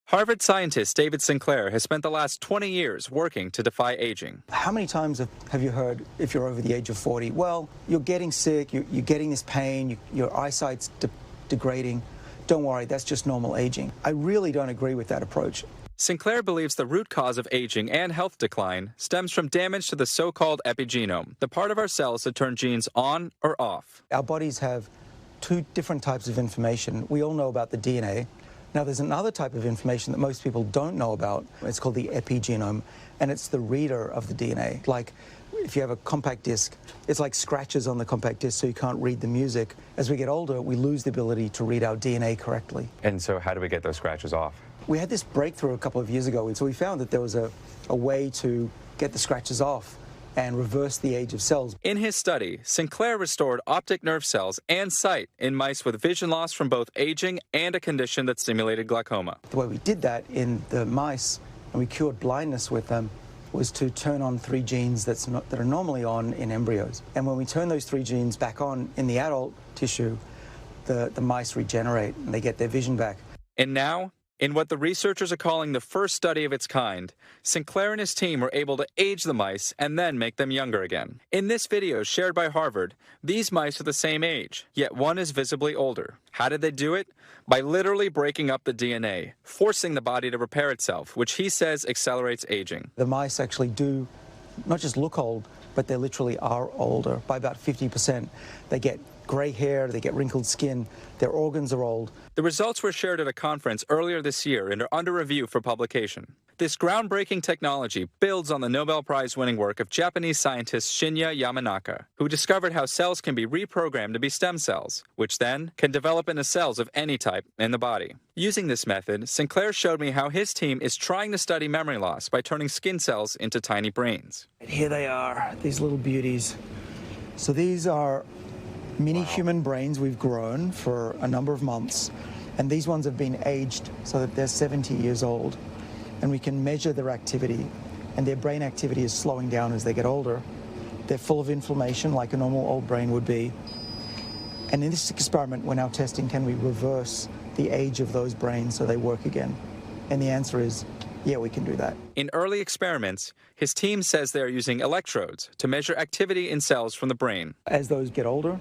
Harvard scientist David Sinclair has spent the last 20 years working to defy aging. How many times have you heard, if you're over the age of 40, well, you're getting sick, you're getting this pain, your eyesight's degrading. Don't worry, that's just normal aging. I really don't agree with that approach. Sinclair believes the root cause of aging and health decline stems from damage to the so-called epigenome, the part of our cells that turn genes on or off. Our bodies have 2 different types of information. We all know about the DNA. Now, there's another type of information that most people don't know about. It's called the epigenome, and it's the reader of the DNA. Like, if you have a compact disc, it's like scratches on the compact disc, so you can't read the music. As we get older, we lose the ability to read our DNA correctly. And so how do we get those scratches off? We had this breakthrough a couple of years ago, so we found that there was a way to get the scratches off and reverse the age of cells. In his study, Sinclair restored optic nerve cells and sight in mice with vision loss from both aging and a condition that stimulated glaucoma. The way we did that in the mice, and we cured blindness with them, was to turn on 3 genes that are normally on in embryos. And when we turn those 3 genes back on in the adult tissue, the mice regenerate and they get their vision back. And now, in what the researchers are calling the first study of its kind, Sinclair and his team were able to age the mice and then make them younger again. In this video shared by Harvard, these mice are the same age, yet one is visibly older. How did they do it? By literally breaking up the DNA, forcing the body to repair itself, which he says accelerates aging. The mice actually do not just look old, but they literally are older by about 50%. They get gray hair, they get wrinkled skin, their organs are old. The results were shared at a conference earlier this year and are under review for publication. This groundbreaking technology builds on the Nobel Prize-winning work of Japanese scientist Shinya Yamanaka, who discovered how cells can be reprogrammed to be stem cells, which then can develop into cells of any type in the body. Using this method, Sinclair showed me how his team is trying to study memory loss by turning skin cells into tiny brains. And here they are, these little beauties. So these are mini human brains we've grown for a number of months, and these ones have been aged so that they're 70 years old, and we can measure their activity, and their brain activity is slowing down as they get older. They're full of inflammation like a normal old brain would be, and in this experiment we're now testing, can we reverse the age of those brains so they work again? And the answer is, yeah, we can do that. In early experiments, his team says they are using electrodes to measure activity in cells from the brain. As those get older,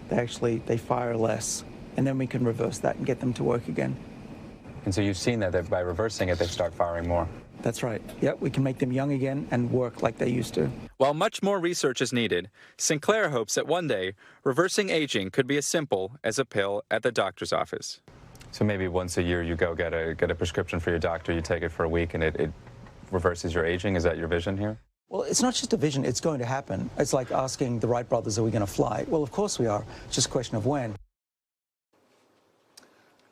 they fire less, and then we can reverse that and get them to work again. And so you've seen that by reversing it, they start firing more. That's right. Yep, we can make them young again and work like they used to. While much more research is needed, Sinclair hopes that one day, reversing aging could be as simple as a pill at the doctor's office. So maybe once a year you go get a prescription for your doctor, you take it for a week, and it reverses your aging? Is that your vision here? Well, it's not just a vision, it's going to happen. It's like asking the Wright brothers, are we going to fly? Well, of course we are. It's just a question of when.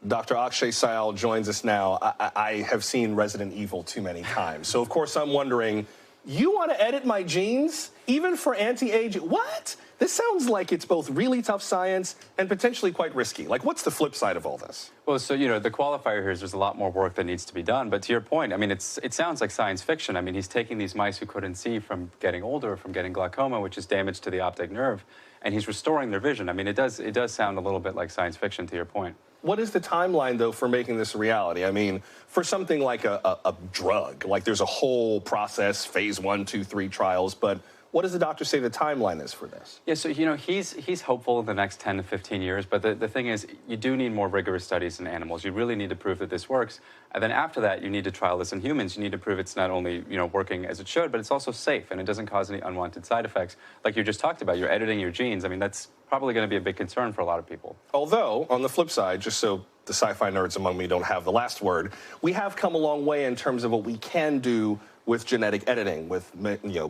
Dr. Akshay Syal joins us now. I have seen Resident Evil too many times. So, of course, I'm wondering, you want to edit my genes, even for anti-aging? What? This sounds like it's both really tough science and potentially quite risky. Like, what's the flip side of all this? Well, so, the qualifier here is there's a lot more work that needs to be done. But to your point, I mean, it sounds like science fiction. I mean, he's taking these mice who couldn't see from getting older, from getting glaucoma, which is damage to the optic nerve, and he's restoring their vision. I mean, it does sound a little bit like science fiction, to your point. What is the timeline, though, for making this a reality? I mean, for something like a drug, like there's a whole process, phase 1, 2, 3 trials, but What does the doctor say the timeline is for this? Yeah, so, he's hopeful in the next 10 to 15 years, but the thing is, you do need more rigorous studies in animals. You really need to prove that this works. And then after that, you need to trial this in humans. You need to prove it's not only, working as it should, but it's also safe and it doesn't cause any unwanted side effects. Like you just talked about, you're editing your genes. I mean, that's probably going to be a big concern for a lot of people. Although, on the flip side, just so the sci-fi nerds among me don't have the last word, we have come a long way in terms of what we can do with genetic editing, with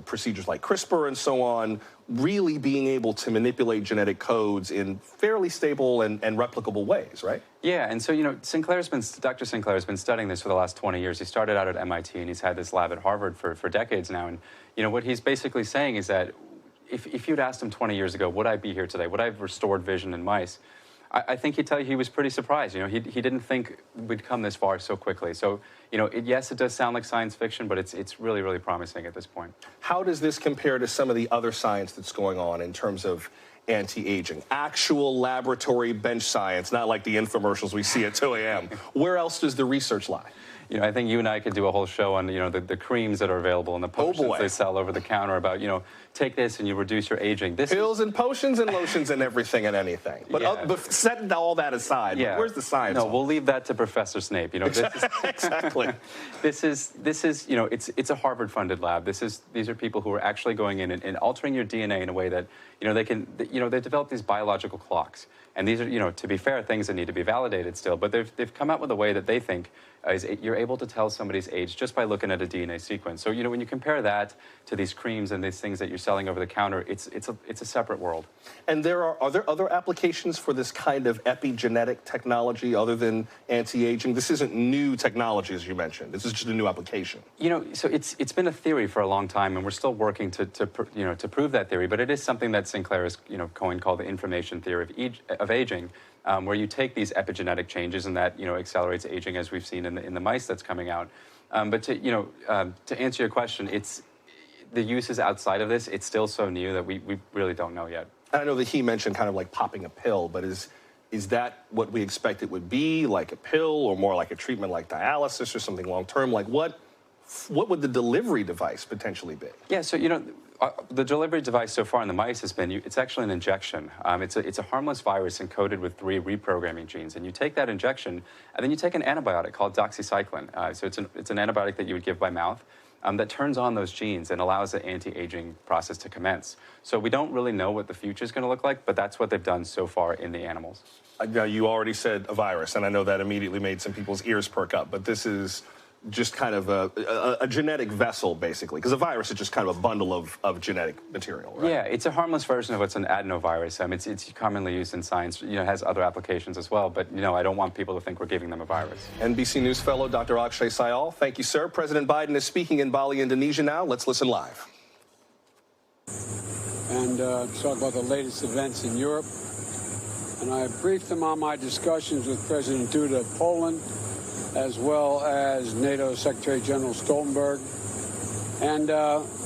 procedures like CRISPR and so on, really being able to manipulate genetic codes in fairly stable and replicable ways, right? Yeah, and so, Dr. Sinclair has been studying this for the last 20 years. He started out at MIT, and he's had this lab at Harvard for decades now. And, what he's basically saying is that if you'd asked him 20 years ago, would I be here today? Would I have restored vision in mice? I think he'd tell you he was pretty surprised. He didn't think we'd come this far so quickly. So, yes, it does sound like science fiction, but it's really, really promising at this point. How does this compare to some of the other science that's going on in terms of anti-aging? Actual laboratory bench science, not like the infomercials we see at 2 a.m. Where else does the research lie? I think you and I could do a whole show on, the creams that are available and the potions they sell over the counter about, take this and you reduce your aging. Pills and potions and lotions and everything and anything. But setting all that aside, where's the science? No, we'll leave that to Professor Snape. Exactly. This is it's a Harvard-funded lab. These are people who are actually going in and altering your DNA in a way that, they develop these biological clocks. And these are, to be fair, things that need to be validated still. But they've come out with a way that they think is you're able to tell somebody's age just by looking at a DNA sequence. So, when you compare that to these creams and these things that you're selling over the counter, it's a separate world. And are there other applications for this kind of epigenetic technology other than anti-aging? This isn't new technology, as you mentioned. This is just a new application. So it's been a theory for a long time, and we're still working to prove that theory. But it is something that Sinclair has coined called the information theory of aging, where you take these epigenetic changes and that accelerates aging, as we've seen in the mice that's coming out. But to answer your question, the uses outside of this, it's still so new that we really don't know yet. I know that he mentioned kind of like popping a pill, but is that what we expect it would be, like a pill, or more like a treatment like dialysis or something long term? Like what would the delivery device potentially be? Yeah, so the delivery device so far in the mice has been, it's actually an injection. It's a harmless virus encoded with 3 reprogramming genes. And you take that injection, and then you take an antibiotic called doxycycline. So it's an antibiotic that you would give by mouth that turns on those genes and allows the anti-aging process to commence. So we don't really know what the future is going to look like, but that's what they've done so far in the animals. You already said a virus, and I know that immediately made some people's ears perk up, but this is just kind of a genetic vessel, basically, because a virus is just kind of a bundle of genetic material, right? Yeah, it's a harmless version of what's an adenovirus. It's commonly used in science. It has other applications as well, but I don't want people to think we're giving them a virus. NBC News fellow Dr. Akshay Syal, thank you, sir. President Biden is speaking in Bali, Indonesia now. Let's listen live. And talk about the latest events in Europe. And I briefed them on my discussions with President Duda of Poland, as well as NATO Secretary General Stoltenberg. And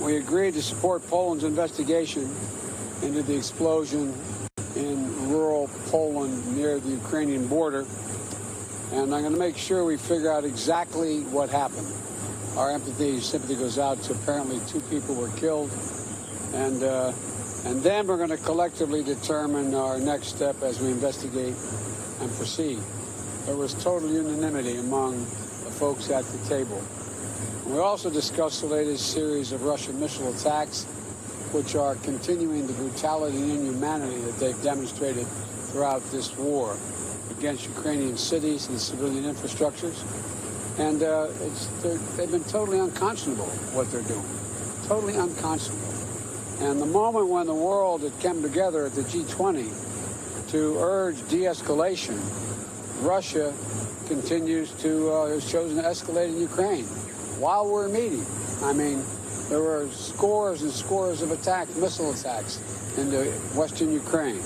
we agreed to support Poland's investigation into the explosion in rural Poland near the Ukrainian border. And I'm going to make sure we figure out exactly what happened. Our sympathy goes out to apparently 2 people were killed. And then we're going to collectively determine our next step as we investigate and proceed. There was total unanimity among the folks at the table. We also discussed the latest series of Russian missile attacks, which are continuing the brutality and inhumanity that they've demonstrated throughout this war against Ukrainian cities and civilian infrastructures. And they've been totally unconscionable, what they're doing. Totally unconscionable. And the moment when the world had come together at the G20 to urge de-escalation, Russia continues has chosen to escalate in Ukraine while we're meeting. I mean, there were scores and scores of missile attacks into western Ukraine.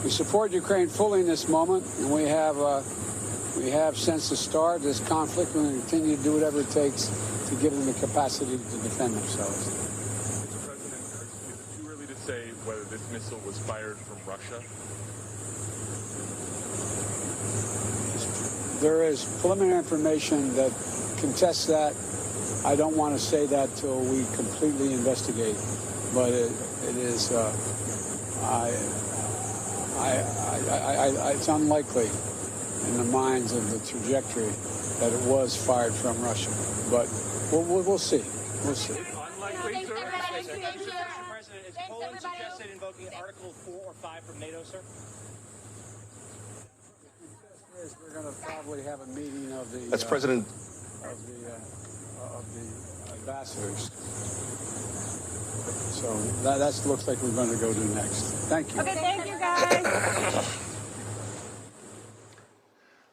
We support Ukraine fully in this moment, and we have since the start of this conflict, we're going to continue to do whatever it takes to give them the capacity to defend themselves. Mr. President, is it too early to say whether this missile was fired from Russia? There is preliminary information that contests that. I don't want to say that till we completely investigate. but it is. It's unlikely in the minds of the trajectory that it was fired from Russia. But we'll see. We'll see. Unlikely, sir. Mr. President, is Poland suggested invoking Article 4 or 5 from NATO, sir? We're going to probably have a meeting of the. That's President. Of the ambassadors. So that looks like we're going to go to next. Thank you. Okay, thank you, guys.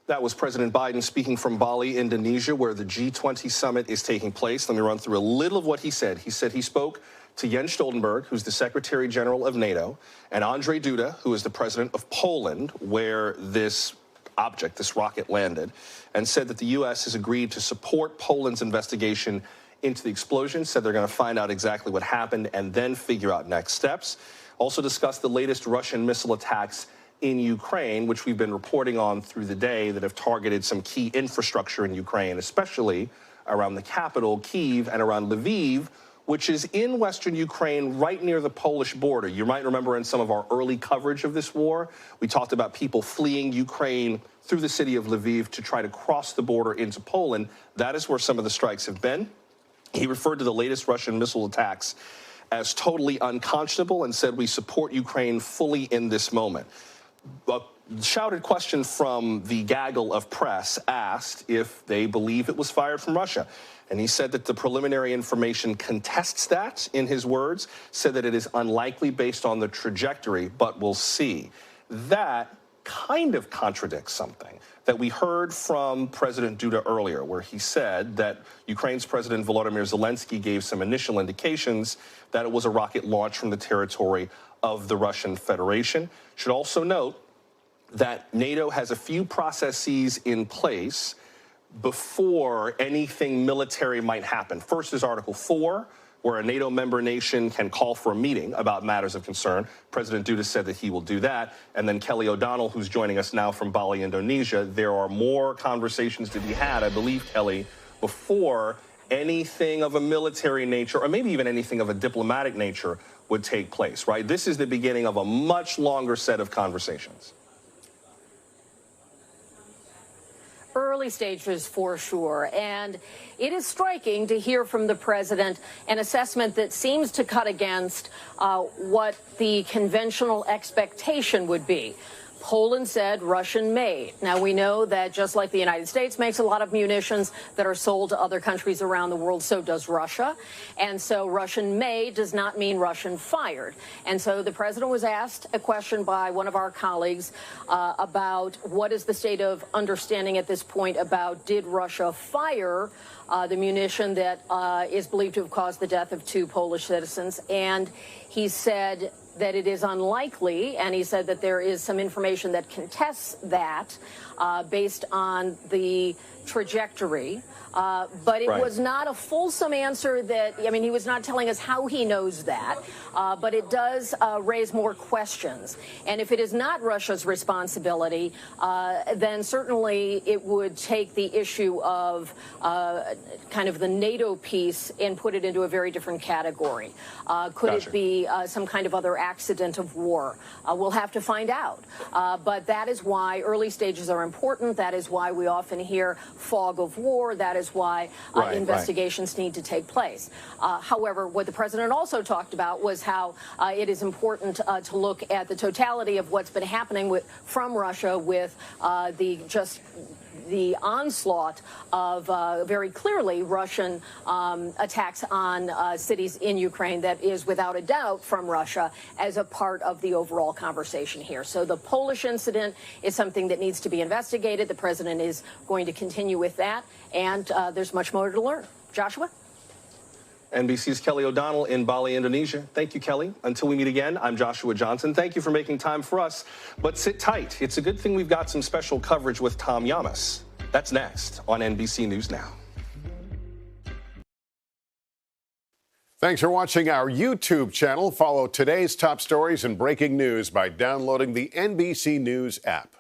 That was President Biden speaking from Bali, Indonesia, where the G20 Summit is taking place. Let me run through a little of what he said. He said he spoke to Jens Stoltenberg, who's the Secretary General of NATO, and Andrzej Duda, who is the president of Poland, where this object, this rocket, landed, and said that the U.S. has agreed to support Poland's investigation into the explosion, said they're going to find out exactly what happened and then figure out next steps. Also discussed the latest Russian missile attacks in Ukraine, which we've been reporting on through the day, that have targeted some key infrastructure in Ukraine, especially around the capital, Kyiv, and around Lviv, which is in western Ukraine, right near the Polish border. You might remember in some of our early coverage of this war, we talked about people fleeing Ukraine through the city of Lviv to try to cross the border into Poland. That is where some of the strikes have been. He referred to the latest Russian missile attacks as totally unconscionable and said we support Ukraine fully in this moment. A shouted question from the gaggle of press asked if they believe it was fired from Russia. And he said that the preliminary information contests that, in his words, said that it is unlikely based on the trajectory, but we'll see. That kind of contradicts something that we heard from President Duda earlier, where he said that Ukraine's President Volodymyr Zelensky gave some initial indications that it was a rocket launch from the territory of the Russian Federation. Should also note that NATO has a few processes in place before anything military might happen. First is Article 4, where a NATO member nation can call for a meeting about matters of concern. President Duda said that he will do that. And then Kelly O'Donnell, who's joining us now from Bali, Indonesia, there are more conversations to be had, I believe, Kelly, before anything of a military nature, or maybe even anything of a diplomatic nature, would take place, right? This is the beginning of a much longer set of conversations. Early stages for sure. And it is striking to hear from the president an assessment that seems to cut against what the conventional expectation would be. Poland said Russian-made. Now, we know that just like the United States makes a lot of munitions that are sold to other countries around the world, so does Russia. And so Russian-made does not mean Russian-fired. And so the president was asked a question by one of our colleagues about what is the state of understanding at this point about did Russia fire the munition that is believed to have caused the death of 2 Polish citizens. And he said that it is unlikely, and he said that there is some information that contests that based on the trajectory. But it was not a fulsome answer that, I mean, he was not telling us how he knows that, but it does raise more questions. And if it is not Russia's responsibility, then certainly it would take the issue of kind of the NATO piece and put it into a very different category. Could it be some kind of other accident of war? We'll have to find out. But that is why early stages are important. That is why we often hear fog of war. That is why investigations need to take place. However, what the president also talked about was how it is important to look at the totality of what's been happening from Russia with the onslaught of very clearly Russian attacks on cities in Ukraine that is without a doubt from Russia as a part of the overall conversation here. So the Polish incident is something that needs to be investigated. The president is going to continue with that, and there's much more to learn. Joshua? NBC's Kelly O'Donnell in Bali, Indonesia. Thank you, Kelly. Until we meet again, I'm Joshua Johnson. Thank you for making time for us. But sit tight. It's a good thing we've got some special coverage with Tom Yamas. That's next on NBC News Now. Thanks for watching our YouTube channel. Follow today's top stories and breaking news by downloading the NBC News app.